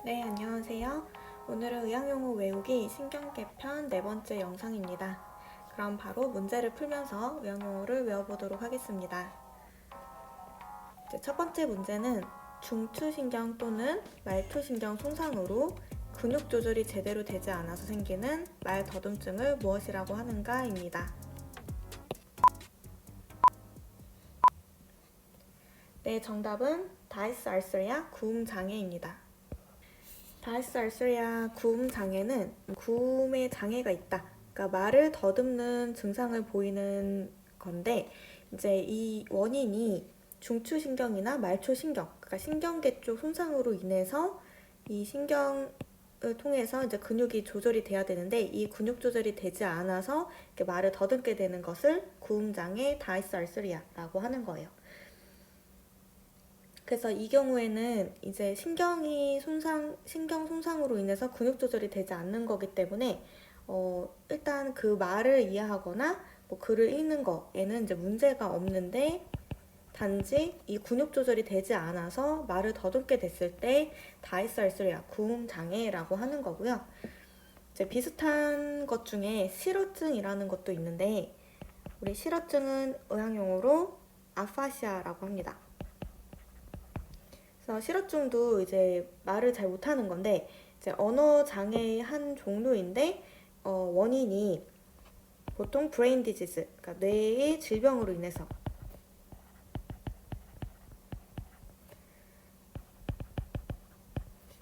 네, 안녕하세요. 오늘은 의학용어 외우기 신경계 편 네 번째 영상입니다. 그럼 바로 문제를 풀면서 의학용어를 외워보도록 하겠습니다. 이제 첫 번째 문제는 중추신경 또는 말초신경 손상으로 근육 조절이 제대로 되지 않아서 생기는 말 더듬증을 무엇이라고 하는가입니다. 네, 정답은 다이스 알서리아 구음 장애입니다. 다이스 알서리아 구음 장애는 구음에 장애가 있다. 그러니까 말을 더듬는 증상을 보이는 건데, 이제 이 원인이 중추신경이나 말초신경, 그러니까 신경계 쪽 손상으로 인해서 이 신경을 통해서 이제 근육이 조절이 돼야 되는데, 이 근육 조절이 되지 않아서 이렇게 말을 더듬게 되는 것을 구음 장애 다이스 알서리아라고 하는 거예요. 그래서 이 경우에는 이제 신경 손상으로 인해서 근육 조절이 되지 않는 거기 때문에 일단 그 말을 이해하거나 뭐 글을 읽는 거에는 이제 문제가 없는데, 단지 이 근육 조절이 되지 않아서 말을 더듬게 됐을 때 다이스 알서리아 구음 장애라고 하는 거고요. 이제 비슷한 것 중에 실어증이라는 것도 있는데, 우리 실어증은 의학용어로 아파시아라고 합니다. 그래서 실어증도 이제 말을 잘 못하는 건데, 이제 언어 장애의 한 종류인데, 원인이 보통 브레인 디지즈, 그러니까 뇌의 질병으로 인해서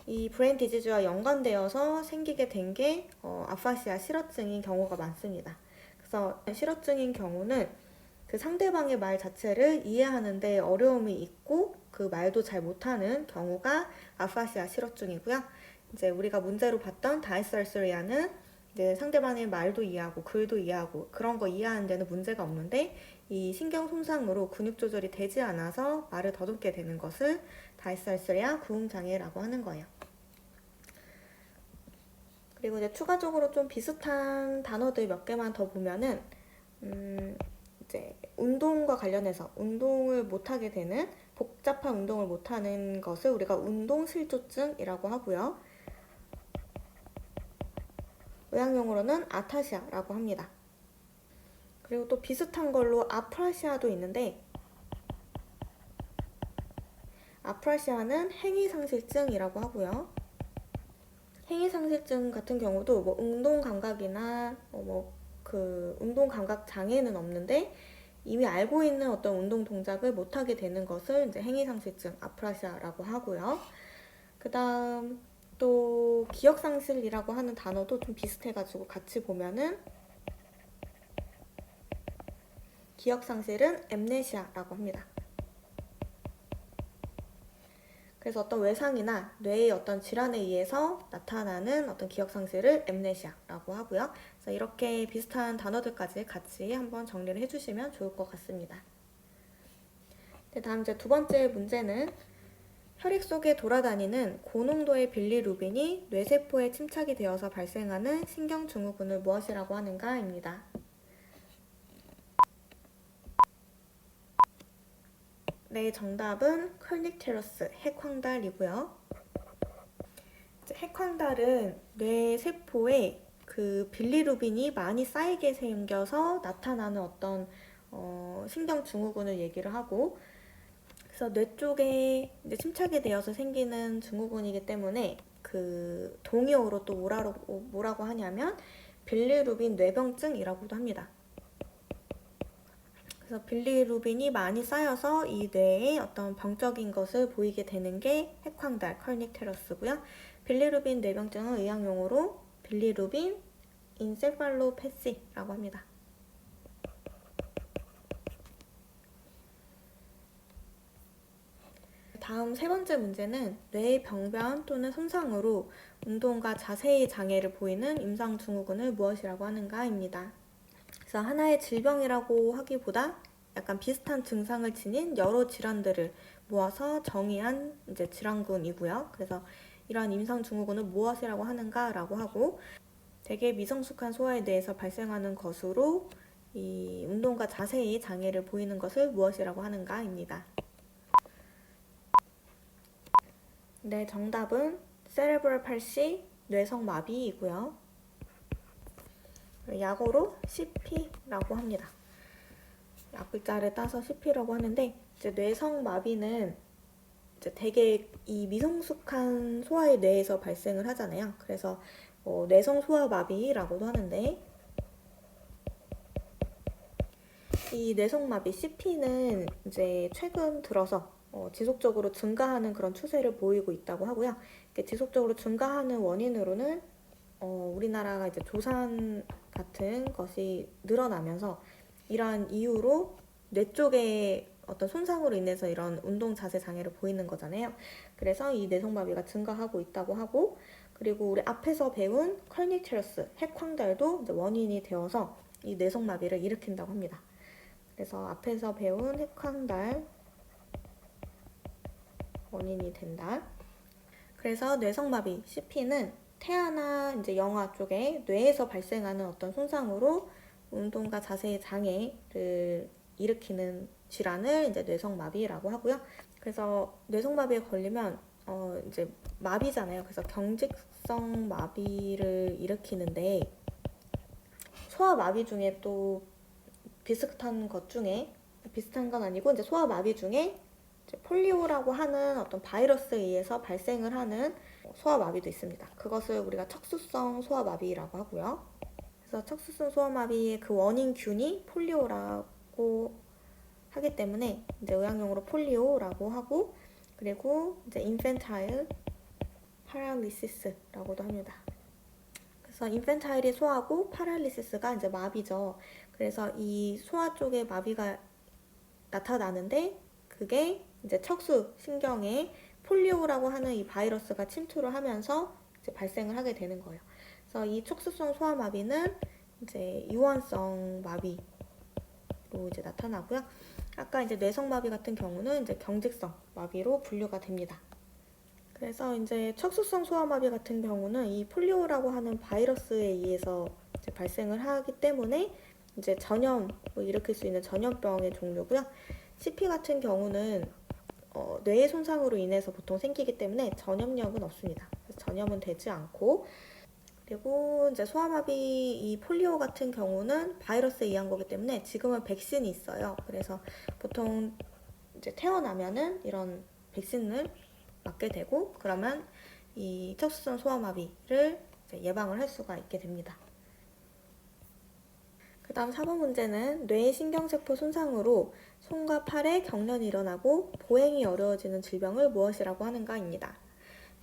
이 브레인 디지즈와 연관되어서 생기게 된 게 아파시아 실어증인 경우가 많습니다. 그래서 실어증인 경우는 그 상대방의 말 자체를 이해하는데 어려움이 있고 그 말도 잘 못하는 경우가 아파시아 실어증이고요. 이제 우리가 문제로 봤던 다이스 알서리아는 이제 상대방의 말도 이해하고 글도 이해하고 그런 거 이해하는 데는 문제가 없는데, 이 신경 손상으로 근육 조절이 되지 않아서 말을 더듬게 되는 것을 다이스 알서리아 구음 장애라고 하는 거예요. 그리고 이제 추가적으로 좀 비슷한 단어들 몇 개만 더 보면은 이제 운동과 관련해서 운동을 못하게 되는, 복잡한 운동을 못하는 것을 우리가 운동실조증이라고 하고요. 의학용어로는 아타시아라고 합니다. 그리고 또 비슷한 걸로 아프라시아도 있는데, 아프라시아는 행위상실증이라고 하고요. 행위상실증 같은 경우도 뭐 운동 감각이나 그 운동 감각 장애는 없는데 이미 알고 있는 어떤 운동 동작을 못하게 되는 것을 이제 행위상실증, 아프라시아라고 하고요. 그 다음 또 기억상실이라고 하는 단어도 좀 비슷해가지고 같이 보면은, 기억상실은 엠네시아라고 합니다. 그래서 어떤 외상이나 뇌의 어떤 질환에 의해서 나타나는 어떤 기억상실을 엠네시아라고 하고요. 그래서 이렇게 비슷한 단어들까지 같이 한번 정리를 해주시면 좋을 것 같습니다. 네, 다음 이제 두 번째 문제는 혈액 속에 돌아다니는 고농도의 빌리루빈이 뇌세포에 침착이 되어서 발생하는 신경증후군을 무엇이라고 하는가입니다. 네, 정답은 컬릭테러스, 핵황달이고요. 핵황달은 뇌세포에 그 빌리루빈이 많이 쌓이게 생겨서 나타나는 어떤 신경증후군을 얘기를 하고, 그래서 뇌 쪽에 이제 침착이 되어서 생기는 증후군이기 때문에 그 동의어로 또 뭐라고 하냐면 빌리루빈 뇌병증이라고도 합니다. 그래서 빌리루빈이 많이 쌓여서 이 뇌에 어떤 병적인 것을 보이게 되는 게 핵황달, 컬닉테러스고요. 빌리루빈 뇌병증은 의학용어로 빌리루빈 인세팔로패시라고 합니다. 다음 세 번째 문제는 뇌의 병변 또는 손상으로 운동과 자세의 장애를 보이는 임상증후군을 무엇이라고 하는가입니다. 그래서 하나의 질병이라고 하기보다 약간 비슷한 증상을 지닌 여러 질환들을 모아서 정의한 이제 질환군이고요. 그래서 이러한 임상증후군은 무엇이라고 하는가라고 하고, 되게 미성숙한 소아에 대해서 발생하는 것으로 이 운동과 자세의 장애를 보이는 것을 무엇이라고 하는가입니다. 네, 정답은 세레브럴 팔시, 뇌성마비이고요. 약어로 CP라고 합니다. 앞글자를 따서 CP라고 하는데, 이제 뇌성마비는 이제 되게 이 미성숙한 소아의 뇌에서 발생을 하잖아요. 그래서 뇌성 소아마비라고도 하는데, 이 뇌성마비 CP는 이제 최근 들어서 지속적으로 증가하는 그런 추세를 보이고 있다고 하고요. 지속적으로 증가하는 원인으로는 우리나라가 이제 조산 같은 것이 늘어나면서 이러한 이유로 뇌 쪽에 어떤 손상으로 인해서 이런 운동 자세 장애를 보이는 거잖아요. 그래서 이 뇌성마비가 증가하고 있다고 하고, 그리고 우리 앞에서 배운 컬니체러스, 핵황달도 이제 원인이 되어서 이 뇌성마비를 일으킨다고 합니다. 그래서 앞에서 배운 핵황달 원인이 된다. 그래서 뇌성마비 CP는 태아나 이제 영아 쪽에 뇌에서 발생하는 어떤 손상으로 운동과 자세의 장애를 일으키는 질환을 이제 뇌성마비라고 하고요. 그래서 뇌성마비에 걸리면 이제 마비잖아요. 그래서 경직성 마비를 일으키는데, 소아마비 중에 또 비슷한 건 아니고 이제 소아마비 중에 이제 폴리오라고 하는 어떤 바이러스에 의해서 발생을 하는 소아마비도 있습니다. 그것을 우리가 척수성 소아마비라고 하고요. 그래서 척수성 소아마비의 그 원인균이 폴리오라고 하기 때문에 이제 의학용어로 폴리오라고 하고, 그리고 이제 인펜타일 파랄리시스라고도 합니다. 그래서 인펜타일이 소아고 파랄리시스가 이제 마비죠. 그래서 이 소아 쪽에 마비가 나타나는데, 그게 이제 척수 신경에 폴리오라고 하는 이 바이러스가 침투를 하면서 이제 발생을 하게 되는 거예요. 그래서 이 척수성 소아마비는 이제 유언성 마비로 이제 나타나고요. 아까 이제 뇌성마비 같은 경우는 이제 경직성 마비로 분류가 됩니다. 그래서 이제 척수성 소아마비 같은 경우는 이 폴리오라고 하는 바이러스에 의해서 이제 발생을 하기 때문에 이제 전염을 일으킬 수 있는 전염병의 종류고요. CP 같은 경우는 뇌의 손상으로 인해서 보통 생기기 때문에 전염력은 없습니다. 그래서 전염은 되지 않고, 그리고 이제 소아마비 이 폴리오 같은 경우는 바이러스에 의한 거기 때문에 지금은 백신이 있어요. 그래서 보통 이제 태어나면은 이런 백신을 맞게 되고, 그러면 이 척수성 소아마비를 이제 예방을 할 수가 있게 됩니다. 그 다음 4번 문제는 뇌의 신경세포 손상으로 손과 팔에 경련이 일어나고 보행이 어려워지는 질병을 무엇이라고 하는가입니다.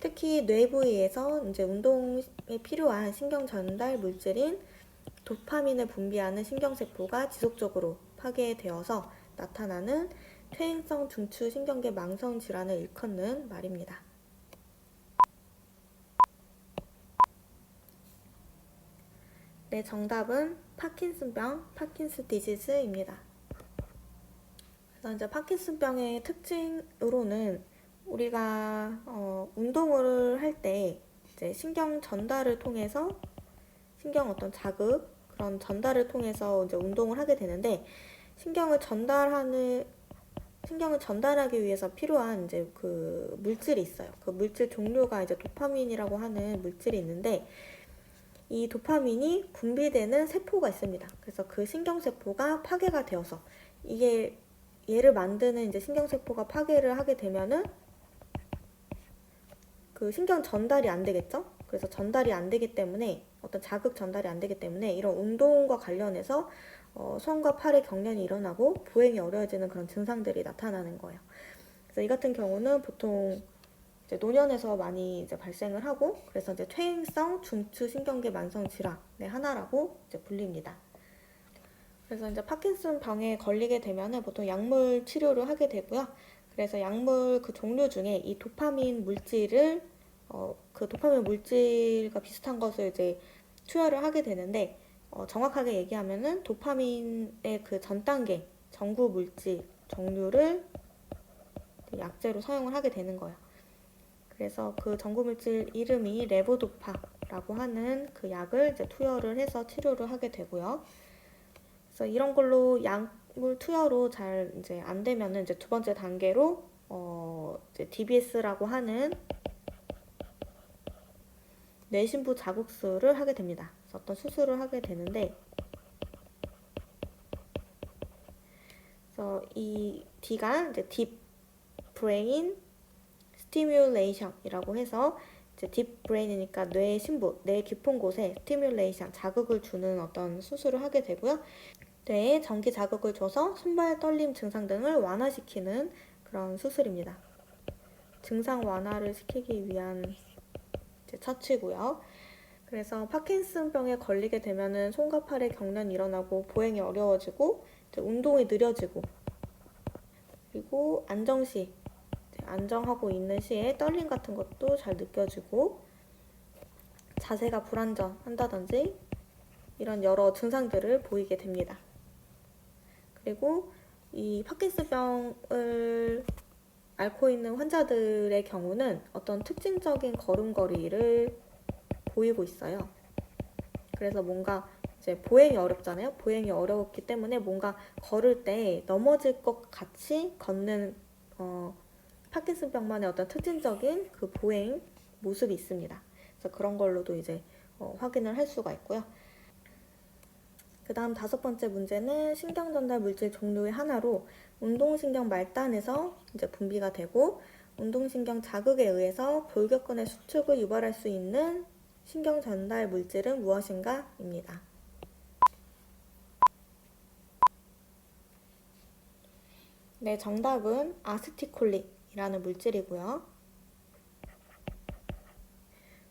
특히 뇌 부위에서 이제 운동에 필요한 신경 전달 물질인 도파민을 분비하는 신경세포가 지속적으로 파괴되어서 나타나는 퇴행성 중추 신경계 망성 질환을 일컫는 말입니다. 네, 정답은 파킨슨병, 파킨슨 디지즈입니다. 그래서 이제 파킨슨병의 특징으로는 우리가 운동을 할 때 이제 신경 전달을 통해서 신경 어떤 자극 그런 전달을 통해서 이제 운동을 하게 되는데, 신경을 전달하기 위해서 필요한 이제 그 물질이 있어요. 그 물질 종류가 이제 도파민이라고 하는 물질이 있는데, 이 도파민이 분비되는 세포가 있습니다. 그래서 그 신경세포가 파괴가 되어서, 이게 얘를 만드는 이제 신경세포가 파괴를 하게 되면은 그 신경 전달이 안 되겠죠? 그래서 전달이 안 되기 때문에, 어떤 자극 전달이 안 되기 때문에 이런 운동과 관련해서 손과 팔에 경련이 일어나고 보행이 어려워지는 그런 증상들이 나타나는 거예요. 그래서 이 같은 경우는 보통 이제 노년에서 많이 이제 발생을 하고, 그래서 이제 퇴행성 중추 신경계 만성 질환의 하나라고 이제 불립니다. 그래서 이제 파킨슨 병에 걸리게 되면은 보통 약물 치료를 하게 되고요. 그래서 약물 그 종류 중에 이 도파민 물질을 그 도파민 물질과 비슷한 것을 이제 투여를 하게 되는데, 정확하게 얘기하면은 도파민의 그 전 단계 전구 물질 종류를 약제로 사용을 하게 되는 거예요. 그래서 그 전구 물질 이름이 레보도파라고 하는 그 약을 이제 투여를 해서 치료를 하게 되고요. 그래서 이런 걸로 약물 투여로 잘 이제 안 되면은 이제 두 번째 단계로 이제 DBS라고 하는 뇌신부 자극술을 하게 됩니다. 그래서 어떤 수술을 하게 되는데, 그래서 이 D가 이제 Deep Brain Stimulation이라고 해서 이제 Deep Brain이니까 뇌 신부, 뇌 깊은 곳에 Stimulation, 자극을 주는 어떤 수술을 하게 되고요. 뇌에 전기 자극을 줘서 손발 떨림 증상 등을 완화시키는 그런 수술입니다. 증상 완화를 시키기 위한 이제 처치고요. 그래서 파킨슨병에 걸리게 되면은 손과 팔에 경련이 일어나고 보행이 어려워지고 운동이 느려지고, 그리고 안정시, 안정하고 있는 시에 떨림 같은 것도 잘 느껴지고, 자세가 불안정한다든지 이런 여러 증상들을 보이게 됩니다. 그리고 이 파킨슨병을 앓고 있는 환자들의 경우는 어떤 특징적인 걸음걸이를 보이고 있어요. 그래서 뭔가 이제 보행이 어렵잖아요. 보행이 어려웠기 때문에 뭔가 걸을 때 넘어질 것 같이 걷는 파킨슨병만의 어떤 특징적인 그 보행 모습이 있습니다. 그래서 그런 걸로도 이제 확인을 할 수가 있고요. 그 다음 5번째 문제는 신경전달 물질 종류의 하나로 운동신경 말단에서 이제 분비가 되고, 운동신경 자극에 의해서 골격근의 수축을 유발할 수 있는 신경전달 물질은 무엇인가? 입니다. 네, 정답은 아세틸콜린이라는 물질이고요.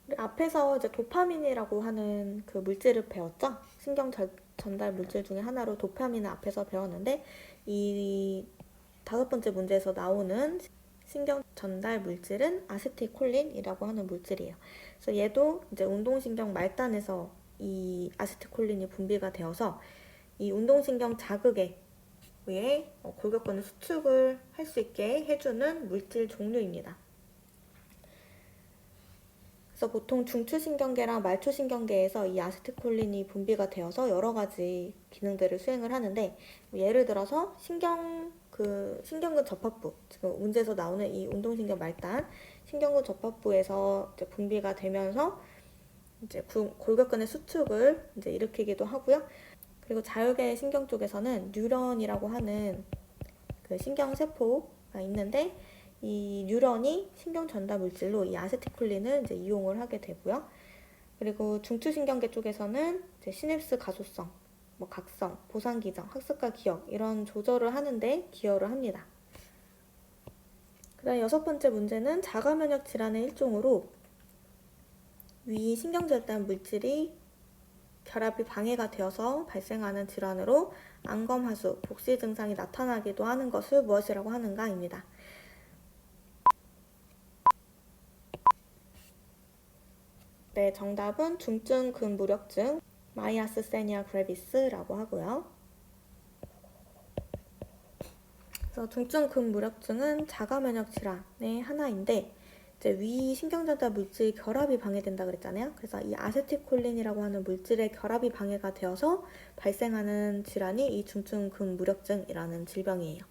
우리 앞에서 이제 도파민이라고 하는 그 물질을 배웠죠? 신경전달 물질 중에 하나로 도파민을 앞에서 배웠는데, 이 5번째 문제에서 나오는 신경전달 물질은 아세틸콜린이라고 하는 물질이에요. 그래서 얘도 이제 운동신경 말단에서 이 아세틸콜린이 분비가 되어서 이 운동신경 자극에 의해 골격근의 수축을 할 수 있게 해주는 물질 종류입니다. 그래서 보통 중추신경계랑 말초신경계에서 이 아세틸콜린이 분비가 되어서 여러 가지 기능들을 수행을 하는데, 예를 들어서 신경근 접합부, 지금 문제에서 나오는 이 운동신경 말단, 신경근 접합부에서 이제 분비가 되면서 이제 골격근의 수축을 이제 일으키기도 하고요. 그리고 자율계 신경 쪽에서는 뉴런이라고 하는 그 신경세포가 있는데, 이 뉴런이 신경 전달 물질로 이 아세틸콜린을 이제 이용을 하게 되고요. 그리고 중추신경계 쪽에서는 이제 시냅스 가소성, 각성, 보상 기정, 학습과 기억 이런 조절을 하는데 기여를 합니다. 그다음 6번째 문제는 자가면역 질환의 일종으로 위 신경절단 물질이 결합이 방해가 되어서 발생하는 질환으로 안검하수, 복시 증상이 나타나기도 하는 것을 무엇이라고 하는가입니다. 네, 정답은 중증 근무력증 마이아스세니아 그레비스라고 하고요. 그래서 중증 근무력증은 자가면역 질환의 하나인데, 이제 위 신경전달 물질 결합이 방해된다 그랬잖아요. 그래서 이 아세틸콜린이라고 하는 물질의 결합이 방해가 되어서 발생하는 질환이 이 중증 근무력증이라는 질병이에요.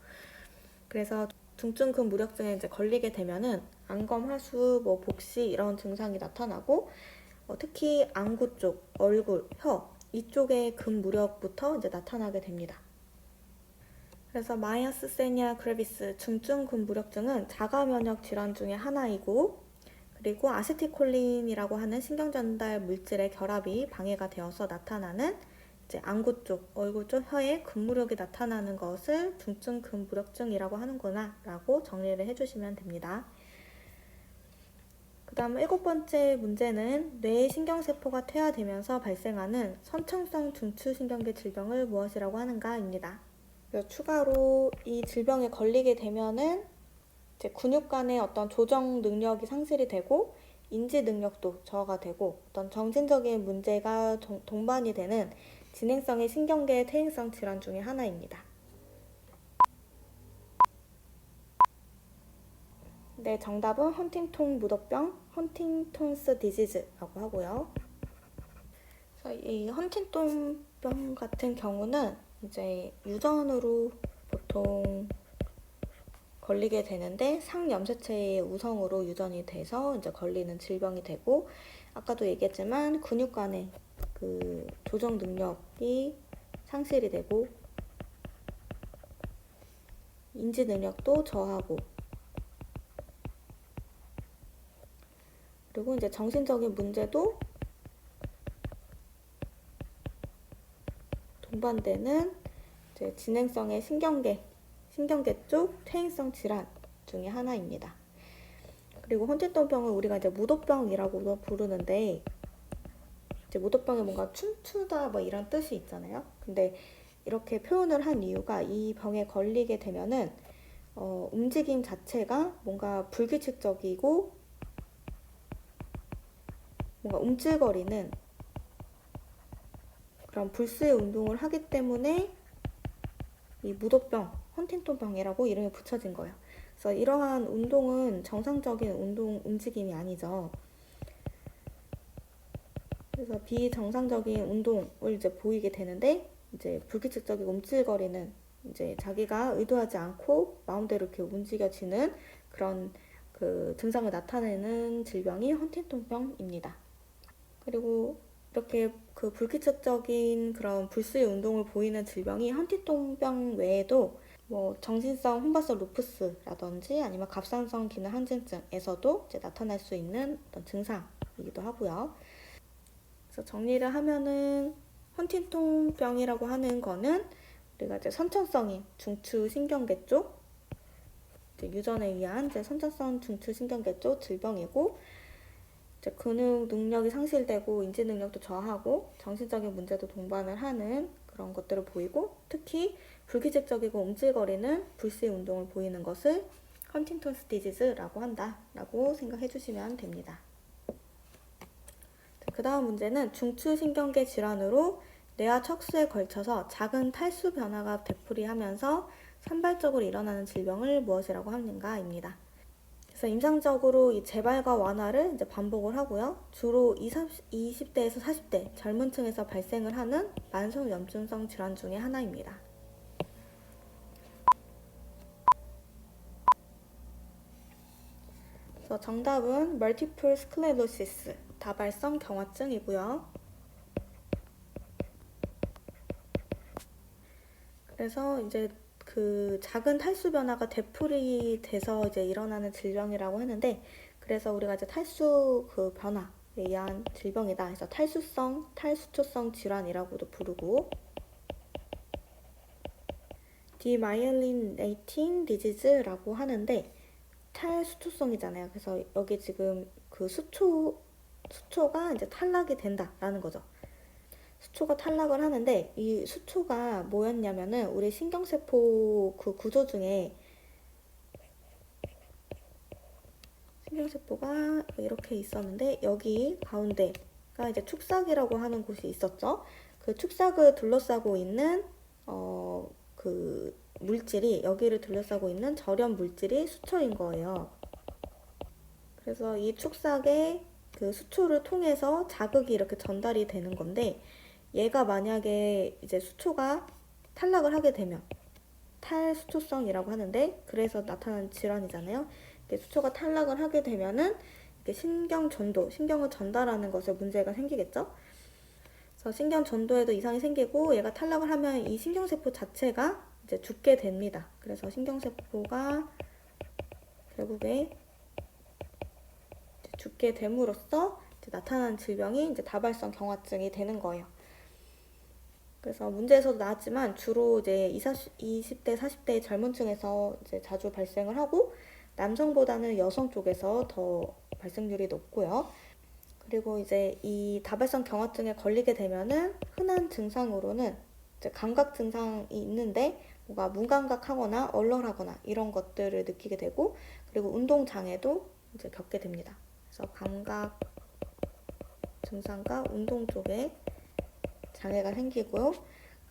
그래서 중증 근무력증에 이제 걸리게 되면은 안검, 하수, 복시 이런 증상이 나타나고, 특히 안구 쪽, 얼굴, 혀 이쪽의 근무력부터 이제 나타나게 됩니다. 그래서 마이아스세니아 그레비스 중증 근무력증은 자가면역 질환 중에 하나이고, 그리고 아세틸콜린이라고 하는 신경전달 물질의 결합이 방해가 되어서 나타나는 이제 안구 쪽, 얼굴 쪽, 혀에 근무력이 나타나는 것을 중증 근무력증이라고 하는구나 라고 정리를 해주시면 됩니다. 그 다음 7번째 문제는 뇌의 신경세포가 퇴화되면서 발생하는 선천성 중추신경계 질병을 무엇이라고 하는가입니다. 추가로 이 질병에 걸리게 되면은 이제 근육 간의 어떤 조정 능력이 상실이 되고, 인지 능력도 저하가 되고, 어떤 정신적인 문제가 동반이 되는 진행성의 신경계 퇴행성 질환 중에 하나입니다. 네, 정답은 헌팅턴 무도병, 헌팅턴스 디지즈라고 하고요. 이 헌팅턴병 같은 경우는 이제 유전으로 보통 걸리게 되는데, 상염세체의 우성으로 유전이 돼서 이제 걸리는 질병이 되고, 아까도 얘기했지만 근육 간의 그 조정 능력이 상실이 되고 인지 능력도 저하고 그리고 이제 정신적인 문제도 동반되는 이제 진행성의 신경계 쪽 퇴행성 질환 중에 하나입니다. 그리고 헌팅턴병을 우리가 이제 무도병이라고도 부르는데 이제 무도병에 뭔가 춤추다 뭐 이런 뜻이 있잖아요. 근데 이렇게 표현을 한 이유가 이 병에 걸리게 되면은 움직임 자체가 뭔가 불규칙적이고 뭔가 움찔거리는 그런 불수의 운동을 하기 때문에 이 무도병, 헌팅턴병이라고 이름이 붙여진 거예요. 그래서 이러한 운동은 정상적인 운동 움직임이 아니죠. 그래서 비정상적인 운동을 이제 보이게 되는데 이제 불규칙적이고 움찔거리는 이제 자기가 의도하지 않고 마음대로 이렇게 움직여지는 그런 그 증상을 나타내는 질병이 헌팅턴병입니다. 그리고 이렇게 그 불규칙적인 그런 불수의 운동을 보이는 질병이 헌팅턴병 외에도 뭐 정신성 혼밥성 루푸스라든지 아니면 갑상선 기능 항진증에서도 이제 나타날 수 있는 어떤 증상이기도 하고요. 그래서 정리를 하면은 헌팅턴병이라고 하는 거는 우리가 이제 선천성인 중추신경계 쪽 유전에 의한 이제 선천성 중추신경계 쪽 질병이고 이제 근육 능력이 상실되고 인지 능력도 저하고 정신적인 문제도 동반을 하는 그런 것들을 보이고 특히 불규칙적이고 움찔거리는 불수의 운동을 보이는 것을 헌팅턴스 디지즈라고 한다라고 생각해 주시면 됩니다. 그 다음 문제는 중추신경계 질환으로 뇌와 척수에 걸쳐서 작은 탈수 변화가 되풀이하면서 산발적으로 일어나는 질병을 무엇이라고 하는가입니다. 그래서 임상적으로 이 재발과 완화를 이제 반복을 하고요. 주로 20대에서 40대 젊은 층에서 발생을 하는 만성 염증성 질환 중에 하나입니다. 그래서 정답은 멀티플 스클레로시스, 다발성 경화증이고요. 그래서 이제 그 작은 탈수 변화가 되풀이돼서 이제 일어나는 질병이라고 하는데, 그래서 우리가 이제 탈수 그 변화에 의한 질병이다. 그래서 탈수초성 질환이라고도 부르고, 디마이엘리네이팅 디지즈라고 하는데 탈수초성이잖아요. 그래서 여기 지금 그 수초가 이제 탈락이 된다라는 거죠. 수초가 탈락을 하는데 이 수초가 뭐였냐면은 우리 신경세포 그 구조 중에 신경세포가 이렇게 있었는데 여기 가운데가 이제 축삭이라고 하는 곳이 있었죠. 그 축삭을 둘러싸고 있는 그 물질이 여기를 둘러싸고 있는 절연 물질이 수초인 거예요. 그래서 이 축삭에 그 수초를 통해서 자극이 이렇게 전달이 되는 건데 얘가 만약에 이제 수초가 탈락을 하게 되면 탈수초성이라고 하는데 그래서 나타나는 질환이잖아요. 수초가 탈락을 하게 되면은 신경 전도, 신경을 전달하는 것에 문제가 생기겠죠. 그래서 신경 전도에도 이상이 생기고 얘가 탈락을 하면 이 신경세포 자체가 이제 죽게 됩니다. 그래서 신경세포가 결국에 죽게 됨으로써 이제 나타나는 질병이 이제 다발성 경화증이 되는 거예요. 그래서 문제에서도 나왔지만 주로 이제 20대, 40대 젊은 층에서 이제 자주 발생을 하고 남성보다는 여성 쪽에서 더 발생률이 높고요. 그리고 이제 이 다발성 경화증에 걸리게 되면은 흔한 증상으로는 이제 감각 증상이 있는데 뭔가 무감각하거나 얼얼하거나 이런 것들을 느끼게 되고 그리고 운동 장애도 이제 겪게 됩니다. 그래서 감각 증상과 운동 쪽에 장애가 생기고요.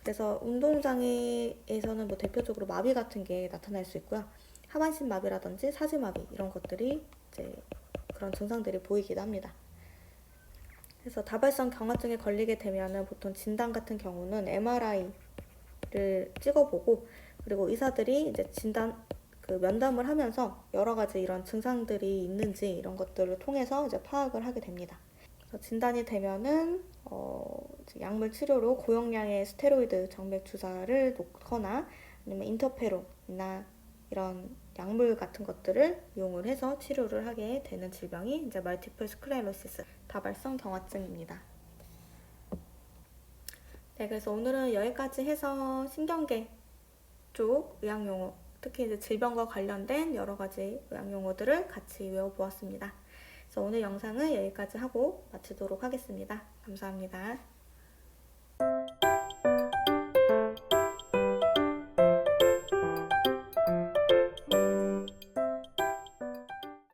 그래서 운동장애에서는 뭐 대표적으로 마비 같은 게 나타날 수 있고요. 하반신 마비라든지 사지마비 이런 것들이 이제 그런 증상들이 보이기도 합니다. 그래서 다발성 경화증에 걸리게 되면은 보통 진단 같은 경우는 MRI를 찍어보고 그리고 의사들이 이제 면담을 하면서 여러 가지 이런 증상들이 있는지 이런 것들을 통해서 이제 파악을 하게 됩니다. 그래서 진단이 되면은 이제 약물 치료로 고용량의 스테로이드 정맥 주사를 놓거나 아니면 인터페론이나 이런 약물 같은 것들을 이용을 해서 치료를 하게 되는 질병이 이제 멀티플 스클레로시스 다발성 경화증입니다. 네, 그래서 오늘은 여기까지 해서 신경계 쪽 의학용어, 특히 이제 질병과 관련된 여러 가지 의학용어들을 같이 외워보았습니다. 그래서 오늘 영상은 여기까지 하고 마치도록 하겠습니다. 감사합니다.